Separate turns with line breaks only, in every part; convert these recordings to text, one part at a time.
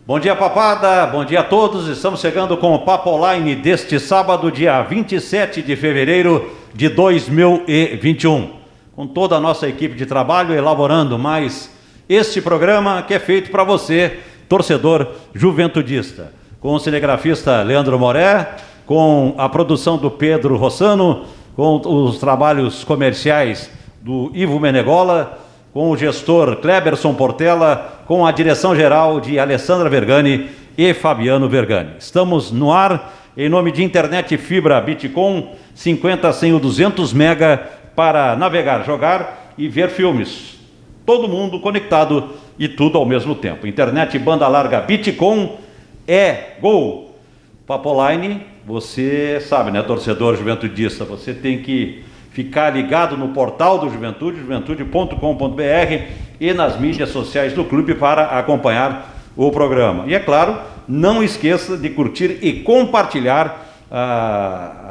Bom dia, papada, bom dia a todos. Estamos chegando com o Papo Online deste sábado, dia 27 de fevereiro de 2021. Com toda a nossa equipe de trabalho elaborando mais este programa que é feito para você, torcedor juventudista. Com o cinegrafista Leandro Moré, com a produção do Pedro Rossano, com os trabalhos comerciais do Ivo Menegola, com o gestor Kleberson Portela, com a direção geral de Alessandra Vergani e Fabiano Vergani. Estamos no ar em nome de internet fibra Bitcom, 50, 100 ou 200 mega para navegar, jogar e ver filmes. Todo mundo conectado e tudo ao mesmo tempo. Internet banda larga Bitcom é gol. Papo Online, você sabe, né, torcedor juventudista, você tem que ficar ligado no portal do Juventude, juventude.com.br e nas mídias sociais do clube para acompanhar o programa. E é claro, não esqueça de curtir e compartilhar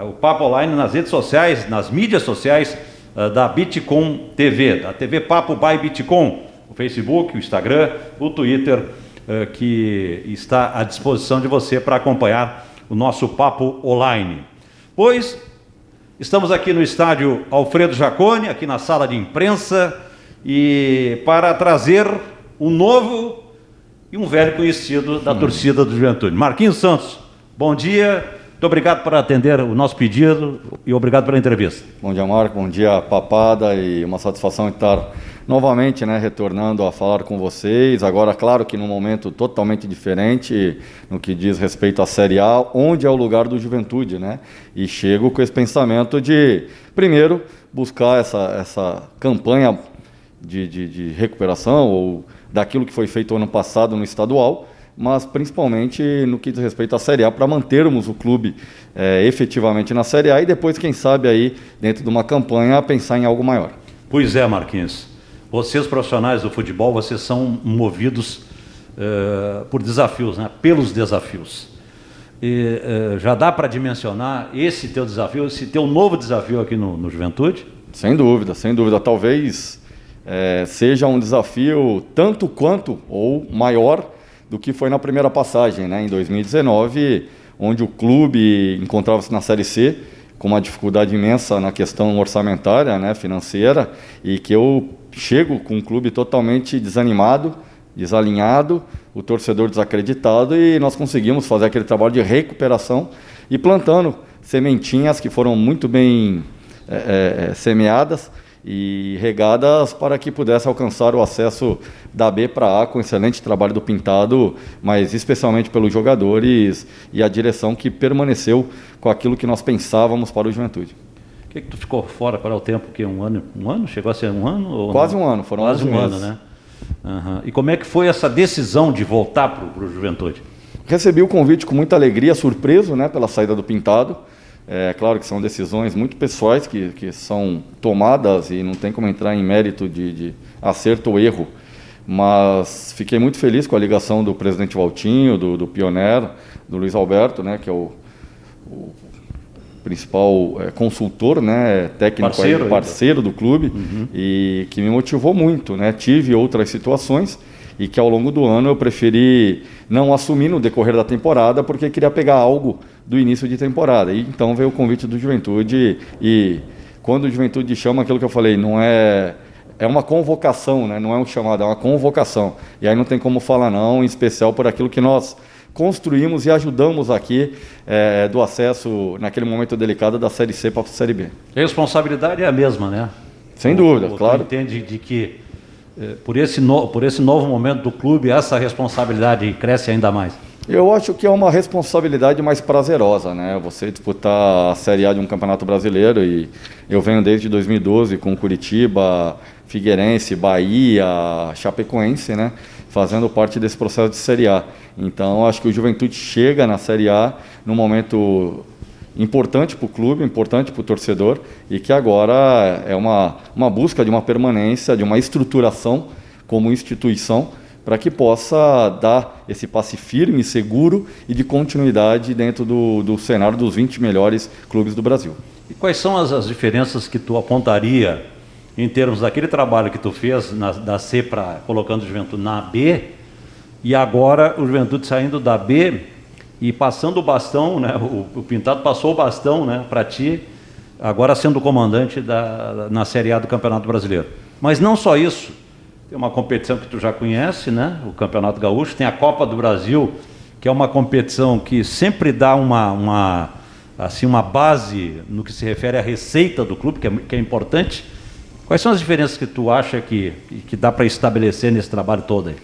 o Papo Online nas redes sociais, nas mídias sociais da Bitcom TV, da TV Papo by Bitcom, o Facebook, o Instagram, o Twitter, que está à disposição de você para acompanhar o nosso Papo Online. Pois estamos aqui no estádio Alfredo Jaconi, aqui na sala de imprensa, e para trazer um novo e um velho conhecido da torcida do Juventude. Marquinhos Santos, bom dia, muito obrigado por atender o nosso pedido e obrigado pela entrevista.
Bom dia, Marco, bom dia, papada, e uma satisfação estar novamente, retornando a falar com vocês. Agora, claro que num momento totalmente diferente no que diz respeito à Série A, onde é o lugar do Juventude, E chego com esse pensamento de, primeiro, buscar essa campanha de recuperação ou daquilo que foi feito ano passado no estadual, mas principalmente no que diz respeito à Série A, para mantermos o clube efetivamente na Série A e depois, quem sabe, aí dentro de uma campanha, pensar em algo maior.
Pois é, Marquinhos. Vocês, profissionais do futebol, vocês são movidos por desafios, pelos desafios. E já dá para dimensionar esse teu desafio, esse teu novo desafio aqui no Juventude?
Sem dúvida, sem dúvida. Talvez seja um desafio tanto quanto ou maior do que foi na primeira passagem, em 2019, onde o clube encontrava-se na Série C, com uma dificuldade imensa na questão orçamentária, financeira, e que eu chego com um clube totalmente desanimado, desalinhado, o torcedor desacreditado, e nós conseguimos fazer aquele trabalho de recuperação e plantando sementinhas que foram muito bem semeadas e regadas para que pudesse alcançar o acesso da B para A, com excelente trabalho do Pintado, mas especialmente pelos jogadores e a direção que permaneceu com aquilo que nós pensávamos para o Juventude.
Por que tu ficou fora para o tempo? Que um ano? Chegou a ser um ano? Ou
quase
não?
Um ano, foram
quase
11
um
meses.
ano, Uhum. E como é que foi essa decisão de voltar para o Juventude?
Recebi o convite com muita alegria, surpreso, pela saída do Pintado. É claro que são decisões muito pessoais que são tomadas e não tem como entrar em mérito de acerto ou erro, mas fiquei muito feliz com a ligação do presidente Valtinho, do Pioner, do Luiz Alberto, que é o principal consultor, técnico, parceiro do clube, e que me motivou muito. Tive outras situações e que ao longo do ano eu preferi não assumir no decorrer da temporada, porque queria pegar algo do início de temporada. E então veio o convite do Juventude, e quando o Juventude chama, aquilo que eu falei, não é uma convocação, não é um chamado, é uma convocação. E aí não tem como falar não, em especial por aquilo que nós construímos e ajudamos aqui do acesso, naquele momento delicado, da Série C para a Série B.
A responsabilidade é a mesma,
Sem dúvida, claro.
Tu entende de que por esse novo momento do clube, essa responsabilidade cresce ainda mais?
Eu acho que é uma responsabilidade mais prazerosa, Você disputar a Série A de um campeonato brasileiro, e eu venho desde 2012 com Curitiba, Figueirense, Bahia, Chapecoense, fazendo parte desse processo de Série A. Então, acho que o Juventude chega na Série A num momento importante para o clube, importante para o torcedor, e que agora é uma busca de uma permanência, de uma estruturação como instituição, para que possa dar esse passe firme, seguro e de continuidade dentro do cenário dos 20 melhores clubes do Brasil.
E quais são as diferenças que tu apontaria em termos daquele trabalho que tu fez da C colocando o Juventude na B e agora o Juventude saindo da B e passando o bastão, né? O Pintado passou o bastão, né, para ti, agora sendo comandante na Série A do Campeonato Brasileiro. Mas não só isso, tem uma competição que tu já conhece, né? O Campeonato Gaúcho, tem a Copa do Brasil, que é uma competição que sempre dá uma base no que se refere à receita do clube, que é importante. Quais são as diferenças que tu acha que dá para estabelecer nesse trabalho todo aí?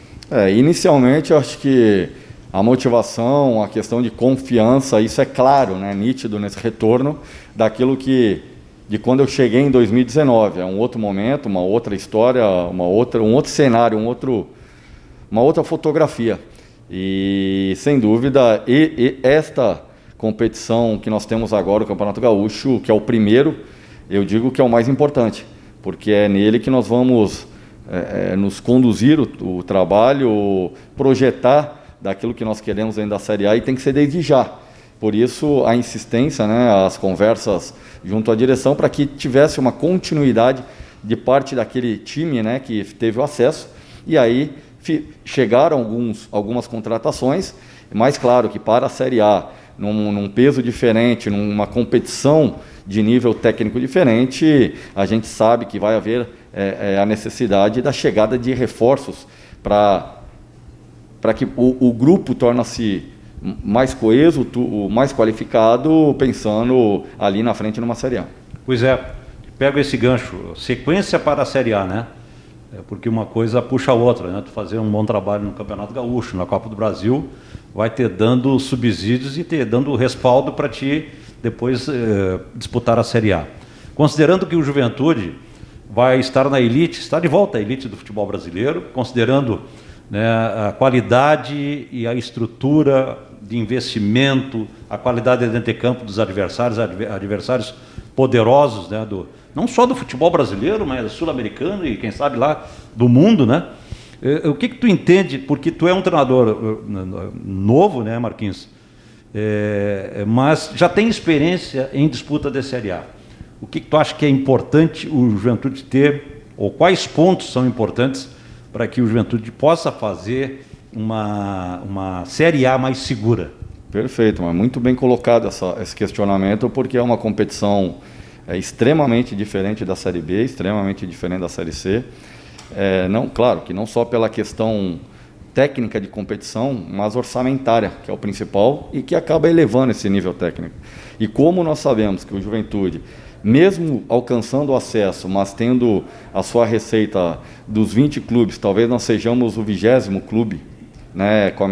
Inicialmente, eu acho que a motivação, a questão de confiança, isso é claro, né, nítido nesse retorno daquilo de quando eu cheguei em 2019. É um outro momento, uma outra história, um outro cenário, uma outra fotografia. E, sem dúvida, esta competição que nós temos agora, o Campeonato Gaúcho, que é o primeiro, eu digo que é o mais importante, porque é nele que nós vamos nos conduzir o trabalho, projetar daquilo que nós queremos dentro da Série A, e tem que ser desde já. Por isso, a insistência, né, as conversas junto à direção, para que tivesse uma continuidade de parte daquele time, né, que teve o acesso, e aí chegaram algumas contratações, mas claro que para a Série A, num peso diferente, numa competição de nível técnico diferente, a gente sabe que vai haver a necessidade da chegada de reforços para que o grupo torne-se mais coeso, mais qualificado, pensando ali na frente numa Série A.
Pois é, pego esse gancho, sequência para a Série A, né? Porque uma coisa puxa a outra, né? Tu fazer um bom trabalho no Campeonato Gaúcho, na Copa do Brasil, vai ter dando subsídios e ter dando respaldo para ti depois disputar a Série A. Considerando que o Juventude vai estar na elite, está de volta à elite do futebol brasileiro, considerando, né, a qualidade e a estrutura de investimento, a qualidade dentro de campo dos adversários poderosos, né, não só do futebol brasileiro, mas sul-americano e, quem sabe, lá do mundo, né? O que tu entende, porque tu é um treinador novo, né, Marquinhos? Mas já tem experiência em disputa de Série A. O que tu acha que é importante o Juventude ter, ou quais pontos são importantes para que o Juventude possa fazer uma Série A mais segura?
Perfeito, mas muito bem colocado esse questionamento, porque é uma competição extremamente diferente da Série B, extremamente diferente da Série C. Claro que não só pela questão técnica de competição, mas orçamentária, que é o principal, e que acaba elevando esse nível técnico. E como nós sabemos que o Juventude, mesmo alcançando o acesso, mas tendo a sua receita dos 20 clubes, talvez nós sejamos o 20º clube, né, com a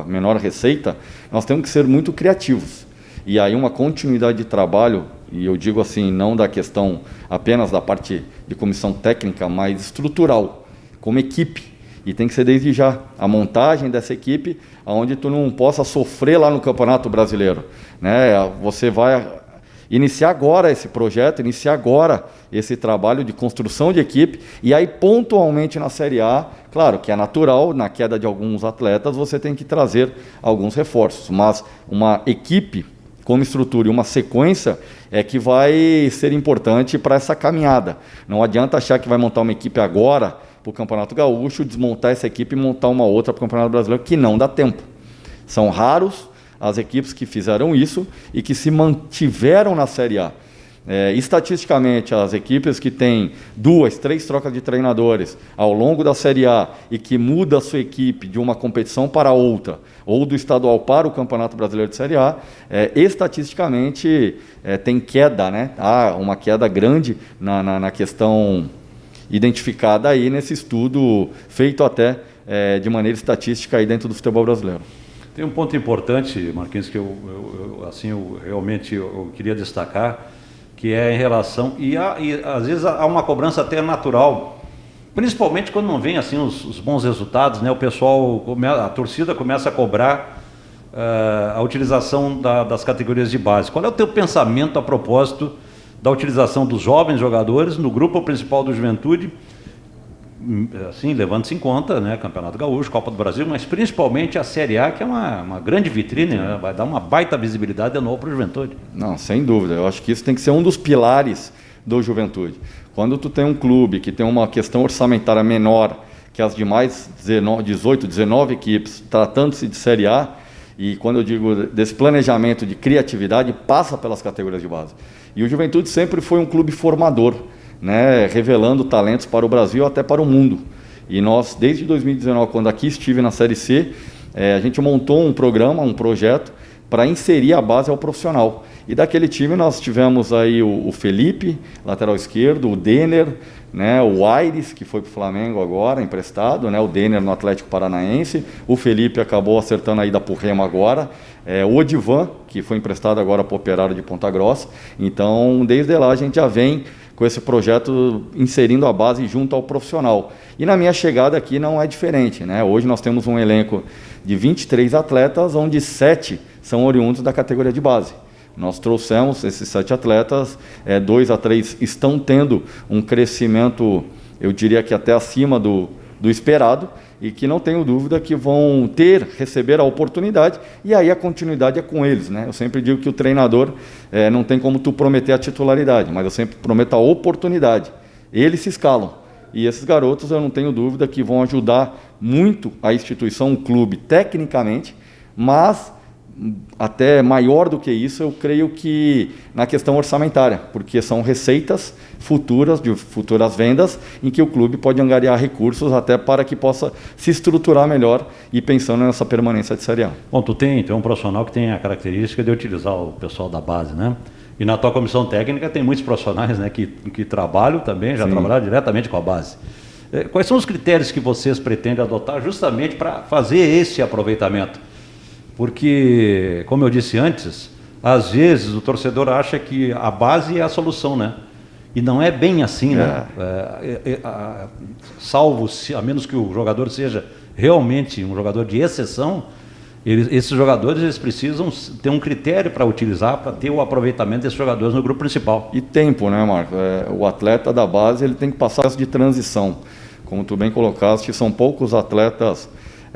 menor receita, nós temos que ser muito criativos. E aí uma continuidade de trabalho, e eu digo assim, não da questão apenas da parte de comissão técnica, mas estrutural, como equipe. E tem que ser desde já a montagem dessa equipe, onde tu não possa sofrer lá no Campeonato Brasileiro, né? Você vai iniciar agora esse projeto, iniciar agora esse trabalho de construção de equipe, e aí pontualmente na Série A, claro que é natural, na queda de alguns atletas, você tem que trazer alguns reforços, mas uma equipe como estrutura e uma sequência é que vai ser importante para essa caminhada. Não adianta achar que vai montar uma equipe agora para o Campeonato Gaúcho, desmontar essa equipe e montar uma outra para o Campeonato Brasileiro, que não dá tempo. São raros as equipes que fizeram isso e que se mantiveram na Série A. Estatisticamente, as equipes que têm 2, 3 trocas de treinadores ao longo da Série A e que muda a sua equipe de uma competição para outra, ou do estadual para o Campeonato Brasileiro de Série A, estatisticamente tem queda, né? Há uma queda grande na questão identificada aí nesse estudo feito até de maneira estatística aí dentro do futebol brasileiro.
Tem um ponto importante, Marquinhos, que eu realmente queria destacar, que é em relação, e às vezes há uma cobrança até natural, principalmente quando não vem assim os bons resultados, né? O pessoal, a torcida começa a cobrar a utilização das categorias de base. Qual é o teu pensamento a propósito da utilização dos jovens jogadores no grupo principal do Juventude, assim, levando-se em conta, né, Campeonato Gaúcho, Copa do Brasil, mas principalmente a Série A, que é uma grande vitrine, né? Vai dar uma baita visibilidade de novo para o Juventude.
Não, sem dúvida. Eu acho que isso tem que ser um dos pilares do Juventude. Quando tu tem um clube que tem uma questão orçamentária menor, que as demais 18, 19 equipes, tratando-se de Série A, e quando eu digo desse planejamento de criatividade, passa pelas categorias de base. E o Juventude sempre foi um clube formador, né, revelando talentos para o Brasil até para o mundo. E nós, desde 2019, quando aqui estive na Série C, a gente montou um programa, um projeto, para inserir a base ao profissional. E daquele time nós tivemos aí o Felipe, lateral esquerdo, o Denner, né, o Aires, que foi para o Flamengo agora, emprestado, né, o Denner no Atlético Paranaense, o Felipe acabou acertando a ida para o Remo agora, o Odivan, que foi emprestado agora para o Operário de Ponta Grossa. Então, desde lá a gente já vem com esse projeto inserindo a base junto ao profissional. E na minha chegada aqui não é diferente, né? Hoje nós temos um elenco de 23 atletas, onde 7 são oriundos da categoria de base. Nós trouxemos esses 7 atletas, 2 a 3 estão tendo um crescimento, eu diria que até acima do esperado, e que não tenho dúvida que vão receber a oportunidade, e aí a continuidade é com eles, né? Eu sempre digo que o treinador não tem como tu prometer a titularidade, mas eu sempre prometo a oportunidade. Eles se escalam, e esses garotos eu não tenho dúvida que vão ajudar muito a instituição, o clube, tecnicamente, mas até maior do que isso, eu creio que na questão orçamentária, porque são receitas futuras, de futuras vendas, em que o clube pode angariar recursos até para que possa se estruturar melhor e pensando nessa permanência de Série A.
Bom, tu tem um profissional que tem a característica de utilizar o pessoal da base, né? E na tua comissão técnica tem muitos profissionais, né, que trabalham também, já trabalharam diretamente com a base. Quais são os critérios que vocês pretendem adotar justamente para fazer esse aproveitamento? Porque, como eu disse antes, às vezes o torcedor acha que a base é a solução, né? E não é bem assim, né? Salvo, a menos que o jogador seja realmente um jogador de exceção, esses jogadores eles precisam ter um critério para utilizar, para ter o aproveitamento desses jogadores no grupo principal.
E tempo, né, Marco? O atleta da base ele tem que passar de transição. Como tu bem colocaste, são poucos atletas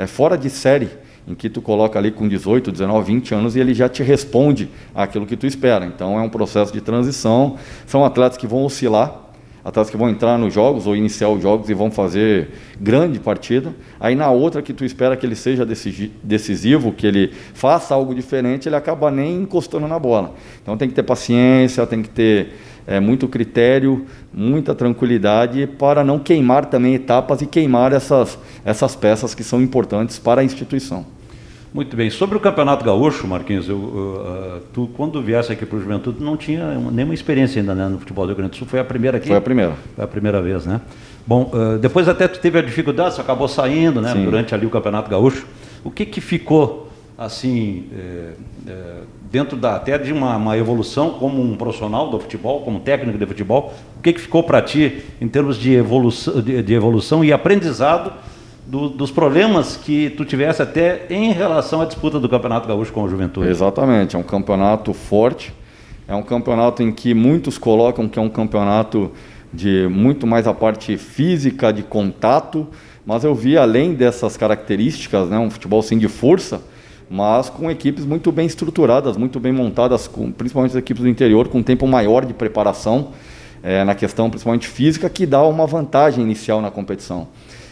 fora de série, em que tu coloca ali com 18, 19, 20 anos e ele já te responde aquilo que tu espera. Então é um processo de transição, são atletas que vão oscilar, atletas que vão entrar nos jogos ou iniciar os jogos e vão fazer grande partida. Aí na outra que tu espera que ele seja decisivo, que ele faça algo diferente, ele acaba nem encostando na bola. Então tem que ter paciência, tem que ter muito critério, muita tranquilidade para não queimar também etapas e queimar essas peças que são importantes para a instituição.
Muito bem. Sobre o Campeonato Gaúcho, Marquinhos, tu quando viesse aqui para o Juventude não tinha nenhuma experiência ainda, né, no futebol do Rio Grande do Sul. Foi a primeira aqui?
Foi a primeira.
Foi a primeira vez, né? Bom, depois até tu teve a dificuldade, você acabou saindo, né, durante ali o Campeonato Gaúcho. O que ficou, assim, dentro até de uma evolução como um profissional do futebol, como técnico de futebol, o que ficou para ti em termos de evolução e aprendizado dos problemas que tu tivesse até em relação à disputa do Campeonato Gaúcho com o Juventude?
Exatamente, é um campeonato forte, é um campeonato em que muitos colocam que é um campeonato de muito mais a parte física, de contato, mas eu vi além dessas características, né, um futebol sim de força, mas com equipes muito bem estruturadas, muito bem montadas, principalmente as equipes do interior, com um tempo maior de preparação, na questão principalmente física, que dá uma vantagem inicial na competição.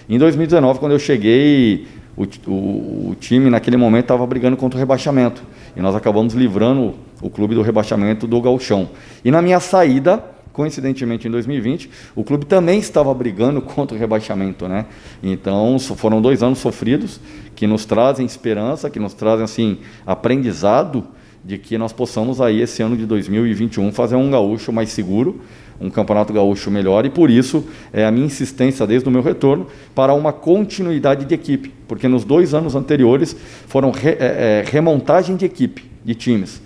Em 2019, quando eu cheguei, o time naquele momento estava brigando contra o rebaixamento, e nós acabamos livrando o clube do rebaixamento do Gauchão. E na minha saída, coincidentemente em 2020, o clube também estava brigando contra o rebaixamento, né? Então foram 2 anos sofridos, que nos trazem esperança, que nos trazem assim, aprendizado de que nós possamos aí esse ano de 2021 fazer um gaúcho mais seguro, um campeonato gaúcho melhor, e por isso a minha insistência desde o meu retorno para uma continuidade de equipe, porque nos 2 anos anteriores foram remontagem de equipe, de times.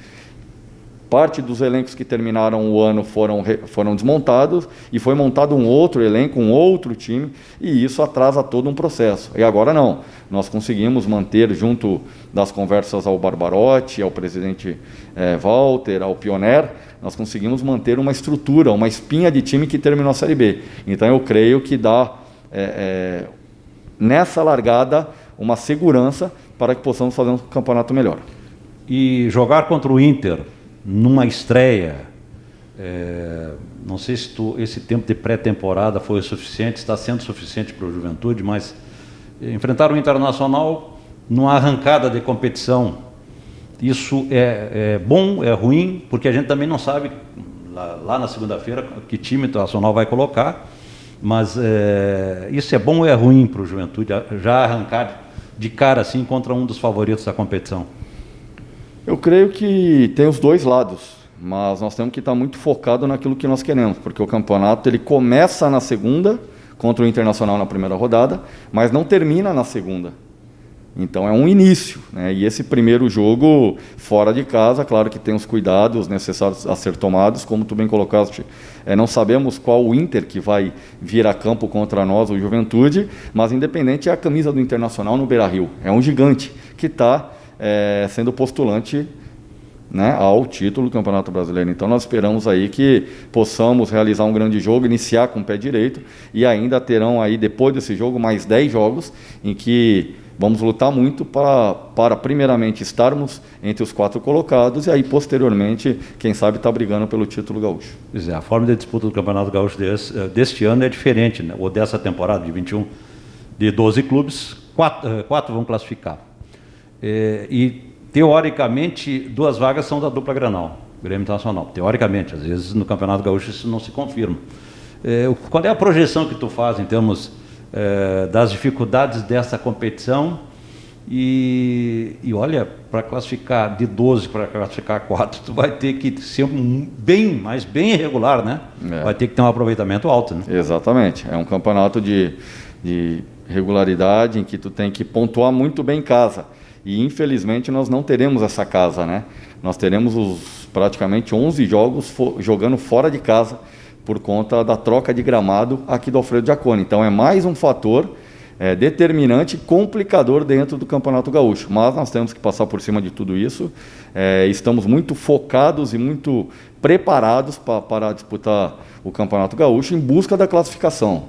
Parte dos elencos que terminaram o ano foram desmontados e foi montado um outro elenco, um outro time, e isso atrasa todo um processo. E agora não, nós conseguimos manter junto das conversas ao Barbarotti, ao presidente Walter, ao Pioner, nós conseguimos manter uma estrutura, uma espinha de time que terminou a Série B. Então eu creio que dá, nessa largada, uma segurança para que possamos fazer um campeonato melhor.
E jogar contra o Inter numa estreia, Não sei se esse tempo de pré-temporada foi o suficiente, está sendo suficiente para o Juventude, mas enfrentar o Internacional numa arrancada de competição, isso é bom, é ruim, porque a gente também não sabe lá na segunda-feira que time o Internacional vai colocar, mas isso é bom ou é ruim para o Juventude, já arrancar de cara assim contra um dos favoritos da competição?
Eu creio que tem os dois lados. Mas nós temos que estar muito focados naquilo que nós queremos, porque o campeonato ele começa na segunda, contra o Internacional na primeira rodada, mas não termina na segunda. Então é um início, né? E esse primeiro jogo fora de casa, claro que tem os cuidados necessários a ser tomados, como tu bem colocaste, não sabemos qual o Inter que vai vir a campo contra nós, o Juventude, mas independente é a camisa do Internacional no Beira-Rio, é um gigante que está sendo postulante, né, ao título do Campeonato Brasileiro. Então nós esperamos aí que possamos realizar um grande jogo, iniciar com o pé direito, e ainda terão aí depois desse jogo mais 10 jogos em que vamos lutar muito para primeiramente estarmos entre os 4 colocados e aí posteriormente, quem sabe, estar brigando pelo título gaúcho.
Pois é, a forma de disputa do Campeonato Gaúcho deste ano é diferente, né? Ou dessa temporada de 21, de 12 clubes, 4 vão classificar. E teoricamente, 2 vagas são da dupla Grenal, Grêmio Internacional. Teoricamente, às vezes no Campeonato Gaúcho isso não se confirma. Qual é a projeção que tu faz em termos das dificuldades dessa competição? E olha, para classificar de 12 para classificar 4, tu vai ter que ser bem irregular, né? Vai ter que ter um aproveitamento alto, né?
Exatamente. É um campeonato de regularidade em que tu tem que pontuar muito bem em casa. E infelizmente nós não teremos essa casa, né? Nós teremos praticamente 11 jogos jogando fora de casa por conta da troca de gramado aqui do Alfredo Jaconi. Então é mais um fator determinante e complicador dentro do Campeonato Gaúcho. Mas nós temos que passar por cima de tudo isso. Estamos muito focados e muito preparados para disputar o Campeonato Gaúcho em busca da classificação.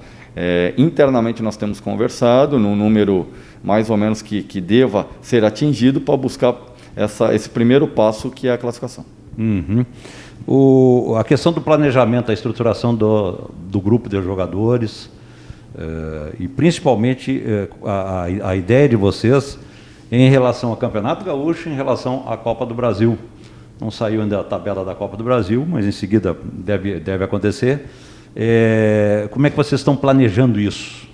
Internamente nós temos conversado no número mais ou menos que deva ser atingido para buscar esse primeiro passo que é a classificação.
Uhum. A questão do planejamento, a estruturação do grupo de jogadores e principalmente a ideia de vocês em relação ao Campeonato Gaúcho, em relação à Copa do Brasil. Não saiu ainda a tabela da Copa do Brasil, mas em seguida deve acontecer. Como é que vocês estão planejando isso?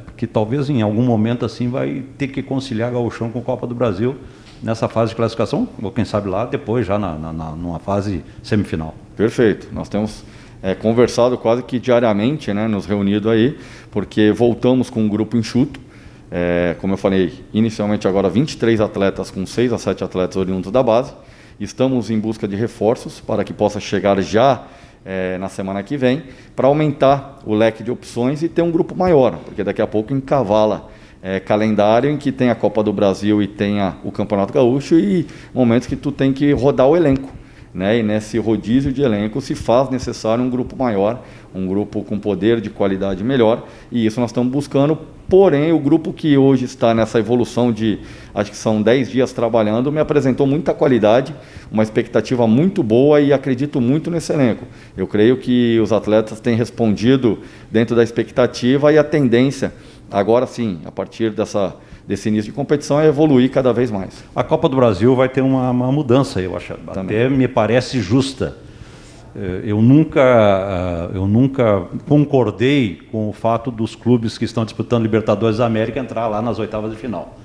Porque talvez em algum momento assim vai ter que conciliar Gauchão com Copa do Brasil nessa fase de classificação, ou quem sabe lá depois já numa fase semifinal.
Perfeito. Nós temos conversado quase que diariamente, né, nos reunido aí, porque voltamos com um grupo enxuto. Como eu falei, inicialmente agora 23 atletas com 6 a 7 atletas oriundos da base. Estamos em busca de reforços para que possa chegar já na semana que vem, para aumentar o leque de opções e ter um grupo maior, porque daqui a pouco encavala calendário em que tem a Copa do Brasil e tem o Campeonato Gaúcho e momentos que tu tem que rodar o elenco, né? E nesse rodízio de elenco se faz necessário um grupo maior, um grupo com poder de qualidade melhor, e isso nós estamos buscando. Porém, o grupo que hoje está nessa evolução de, acho que são 10 dias trabalhando, me apresentou muita qualidade, uma expectativa muito boa e acredito muito nesse elenco. Eu creio que os atletas têm respondido dentro da expectativa e a tendência, agora sim, a partir desse início de competição, é evoluir cada vez mais.
A Copa do Brasil vai ter uma mudança, eu acho, até me parece justa. Eu nunca concordei com o fato dos clubes que estão disputando Libertadores da América entrar lá nas oitavas de final.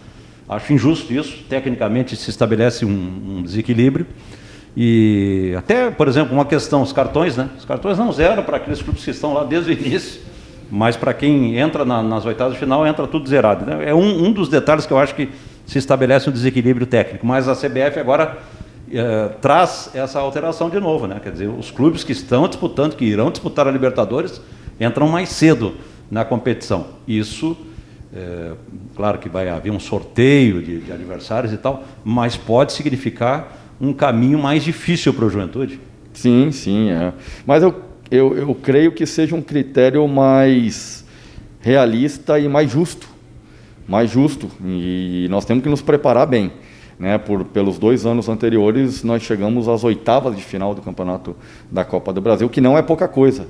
Acho injusto isso, tecnicamente se estabelece um desequilíbrio. E até, por exemplo, uma questão, os cartões, né? Os cartões não zeram para aqueles clubes que estão lá desde o início, mas para quem entra nas oitavas de final, entra tudo zerado, né? É um dos detalhes que eu acho que se estabelece um desequilíbrio técnico, mas a CBF agora traz essa alteração de novo, né? Quer dizer, os clubes que estão disputando, que irão disputar a Libertadores, entram mais cedo na competição. Isso, claro que vai haver um sorteio de adversários e tal, mas pode significar um caminho mais difícil para o Juventude.
Sim, sim. Mas eu creio que seja um critério mais realista e mais justo. E nós temos que nos preparar bem. né, pelos 2 anos anteriores, nós chegamos às oitavas de final do Campeonato da Copa do Brasil, que não é pouca coisa.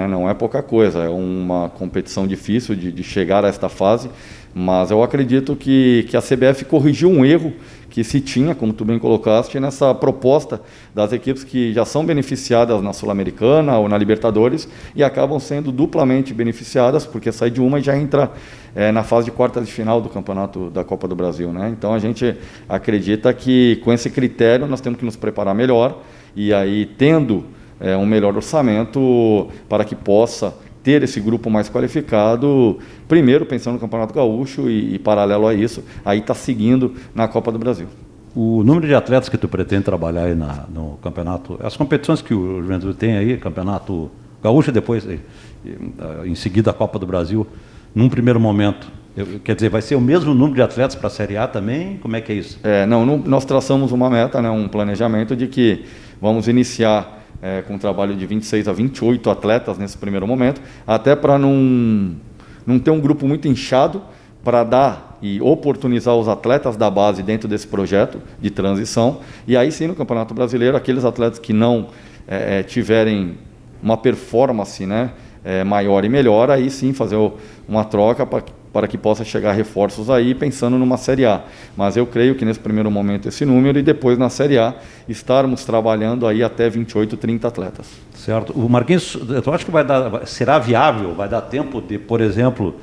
Não é pouca coisa, é uma competição difícil de chegar a esta fase, mas eu acredito que a CBF corrigiu um erro que se tinha, como tu bem colocaste, nessa proposta das equipes que já são beneficiadas na Sul-Americana ou na Libertadores e acabam sendo duplamente beneficiadas, porque sai de uma e já entra na fase de quartas de final do Campeonato da Copa do Brasil, né? Então a gente acredita que com esse critério nós temos que nos preparar melhor e aí tendo um melhor orçamento para que possa ter esse grupo mais qualificado, primeiro pensando no Campeonato Gaúcho e paralelo a isso, aí está seguindo na Copa do Brasil.
O número de atletas que tu pretende trabalhar aí no campeonato, as competições que o Juventude tem aí, Campeonato Gaúcho e depois, em seguida a Copa do Brasil, num primeiro momento, quer dizer, vai ser o mesmo número de atletas para a Série A também? Como é que é isso?
Nós traçamos uma meta, né, um planejamento de que vamos iniciar com um trabalho de 26 a 28 atletas nesse primeiro momento, até para não ter um grupo muito inchado, para dar e oportunizar os atletas da base dentro desse projeto de transição, e aí sim no Campeonato Brasileiro, aqueles atletas que não tiverem uma performance, né, maior e melhor, aí sim fazer uma troca para que possa chegar reforços aí, pensando numa Série A. Mas eu creio que nesse primeiro momento esse número e depois na Série A estarmos trabalhando aí até 28, 30 atletas.
Certo. O Marquinhos, eu acho que será viável, vai dar tempo de, por exemplo,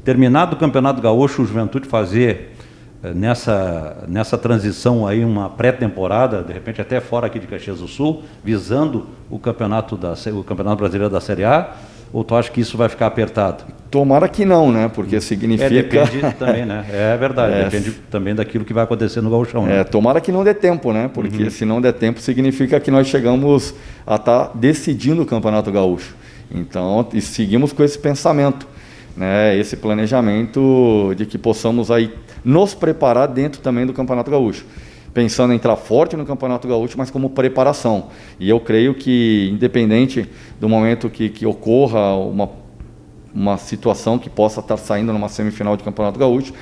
terminado o Campeonato Gaúcho, o Juventude fazer nessa transição aí uma pré-temporada, de repente até fora aqui de Caxias do Sul, visando o Campeonato Brasileiro da Série A? Ou tu acha que isso vai ficar apertado?
Tomara que não, né? Porque significa...
Depende também, né? É verdade, depende também daquilo que vai acontecer no Gauchão, né?
Tomara que não dê tempo, né? Porque se não der tempo, significa que nós chegamos a estar decidindo o Campeonato Gaúcho. Então, e seguimos com esse pensamento, né? Esse planejamento de que possamos aí nos preparar dentro também do Campeonato Gaúcho. Pensando em entrar forte no Campeonato Gaúcho, mas como preparação. E eu creio que, independente do momento que ocorra uma situação que possa estar saindo numa semifinal de Campeonato Gaúcho,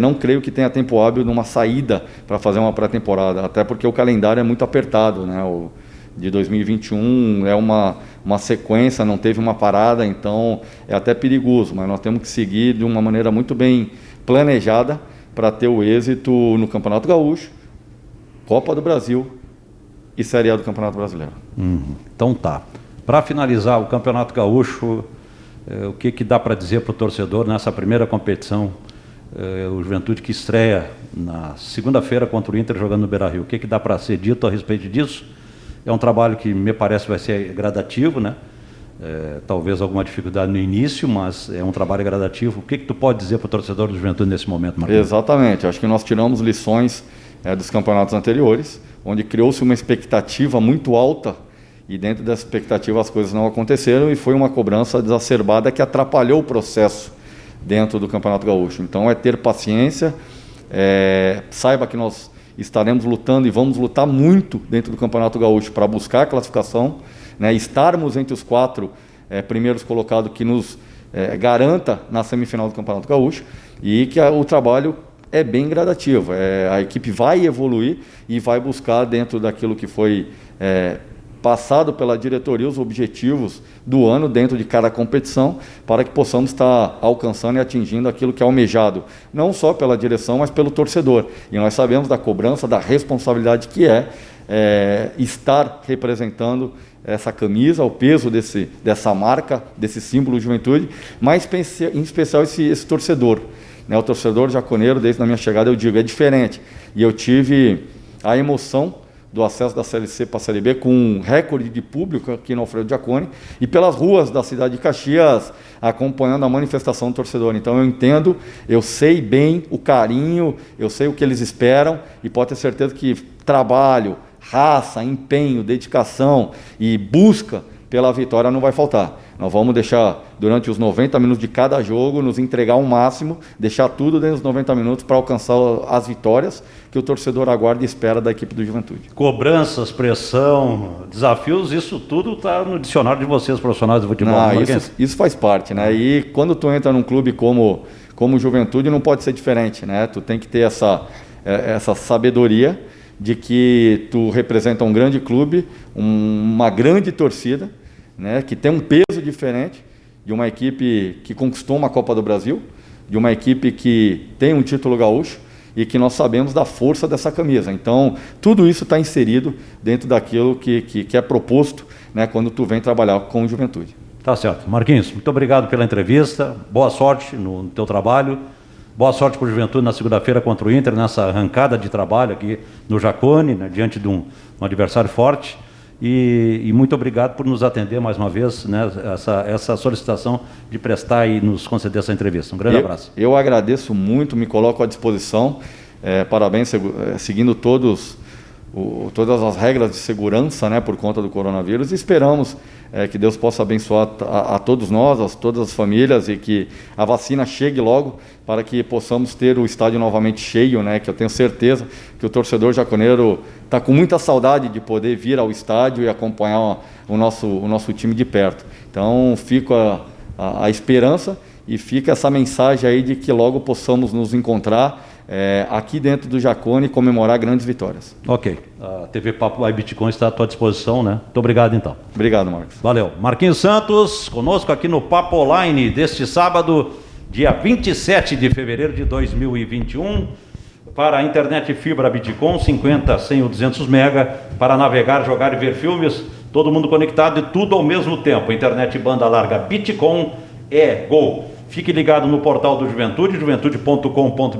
não creio que tenha tempo hábil numa saída para fazer uma pré-temporada, até porque o calendário é muito apertado, né? O de 2021 é uma sequência, não teve uma parada, então é até perigoso, mas nós temos que seguir de uma maneira muito bem planejada para ter o êxito no Campeonato Gaúcho, Copa do Brasil e Série A do Campeonato Brasileiro.
Então tá. Para finalizar o Campeonato Gaúcho, o que dá para dizer para o torcedor nessa primeira competição? O Juventude que estreia na segunda-feira contra o Inter jogando no Beira-Rio. O que dá para ser dito a respeito disso? É um trabalho que me parece vai ser gradativo, né? Talvez alguma dificuldade no início, mas é um trabalho gradativo. O que tu pode dizer para o torcedor do Juventude nesse momento, Marcos?
Exatamente. Acho que nós tiramos lições dos campeonatos anteriores, onde criou-se uma expectativa muito alta e dentro dessa expectativa as coisas não aconteceram e foi uma cobrança exacerbada que atrapalhou o processo dentro do Campeonato Gaúcho. Então é ter paciência, saiba que nós estaremos lutando e vamos lutar muito dentro do Campeonato Gaúcho para buscar a classificação, né, estarmos entre os 4 primeiros colocados que nos garanta na semifinal do Campeonato Gaúcho e que o trabalho é bem gradativo. A equipe vai evoluir e vai buscar dentro daquilo que foi passado pela diretoria os objetivos do ano dentro de cada competição para que possamos estar alcançando e atingindo aquilo que é almejado, não só pela direção, mas pelo torcedor. E nós sabemos da cobrança, da responsabilidade que estar representando essa camisa, o peso dessa marca, desse símbolo de Juventude, mas em especial esse torcedor. O torcedor jaconeiro, desde a minha chegada, eu digo, é diferente. E eu tive a emoção do acesso da Série C para a Série B com um recorde de público aqui no Alfredo Jaconi e pelas ruas da cidade de Caxias acompanhando a manifestação do torcedor. Então eu entendo, eu sei bem o carinho, eu sei o que eles esperam e pode ter certeza que trabalho, raça, empenho, dedicação e busca pela vitória não vai faltar. Nós vamos deixar, durante os 90 minutos de cada jogo, nos entregar o máximo, deixar tudo dentro dos 90 minutos para alcançar as vitórias que o torcedor aguarda e espera da equipe do Juventude.
Cobranças, pressão, desafios, isso tudo está no dicionário de vocês, profissionais de futebol.
Isso faz parte, né? E quando tu entra num clube como Juventude, não pode ser diferente, né? Tu tem que ter essa sabedoria de que tu representa um grande clube, uma grande torcida, né, que tem um peso diferente de uma equipe que conquistou uma Copa do Brasil, de uma equipe que tem um título gaúcho e que nós sabemos da força dessa camisa. Então, tudo isso está inserido dentro daquilo que é proposto, né, quando tu vem trabalhar com Juventude.
Tá certo. Marquinhos, muito obrigado pela entrevista, boa sorte no teu trabalho, boa sorte para o Juventude na segunda-feira contra o Inter, nessa arrancada de trabalho aqui no Jacone, né, diante de um adversário forte. E muito obrigado por nos atender mais uma vez, né, essa solicitação de prestar e nos conceder essa entrevista. Um grande abraço.
Eu agradeço muito, me coloco à disposição. Parabéns, seguindo todas as regras de segurança, né, por conta do coronavírus. E esperamos que Deus possa abençoar a todos nós, a todas as famílias, e que a vacina chegue logo para que possamos ter o estádio novamente cheio, né, que eu tenho certeza que o torcedor jaconeiro está com muita saudade de poder vir ao estádio e acompanhar o nosso time de perto. Então fica a esperança e fica essa mensagem aí de que logo possamos nos encontrar aqui dentro do Jacone e comemorar grandes vitórias.
Ok. A TV Papo by Bitcoin está à tua disposição, né? Muito obrigado, então.
Obrigado, Marcos.
Valeu. Marquinhos Santos, conosco aqui no Papo Online deste sábado, dia 27 de fevereiro de 2021, para a internet fibra Bitcoin, 50, 100 ou 200 mega, para navegar, jogar e ver filmes, todo mundo conectado e tudo ao mesmo tempo. Internet banda larga Bitcoin é gol. Fique ligado no portal do Juventude, juventude.com.br,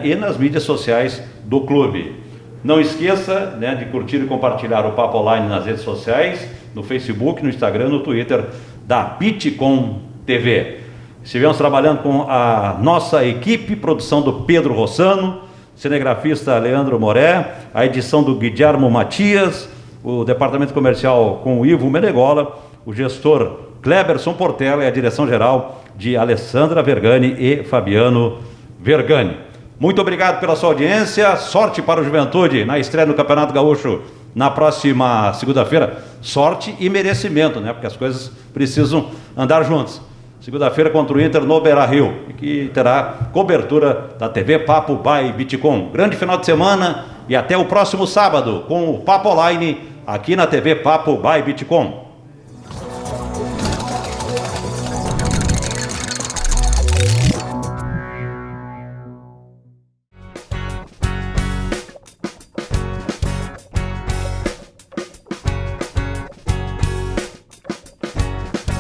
e nas mídias sociais do clube. Não esqueça, né, de curtir e compartilhar o Papo Online nas redes sociais, no Facebook, no Instagram, no Twitter da Bitcoin TV. Estivemos trabalhando com a nossa equipe, produção do Pedro Rossano, cinegrafista Leandro Moré, a edição do Guilhermo Matias, o departamento comercial com o Ivo Menegola, o gestor Kleberson Portela e a direção geral de Alessandra Vergani e Fabiano Vergani. Muito obrigado pela sua audiência, sorte para o Juventude na estreia no Campeonato Gaúcho na próxima segunda-feira. Sorte e merecimento, né? Porque as coisas precisam andar juntas. Segunda-feira contra o Inter no Beira-Rio, que terá cobertura da TV Papo by Bitcoin. Grande final de semana e até o próximo sábado com o Papo Online aqui na TV Papo by Bitcoin.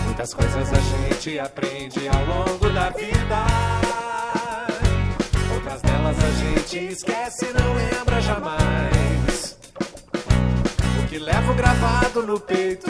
Muitas coisas a gente aprende ao longo da vida, outras delas a gente esquece e não lembra jamais. O que levo gravado no peito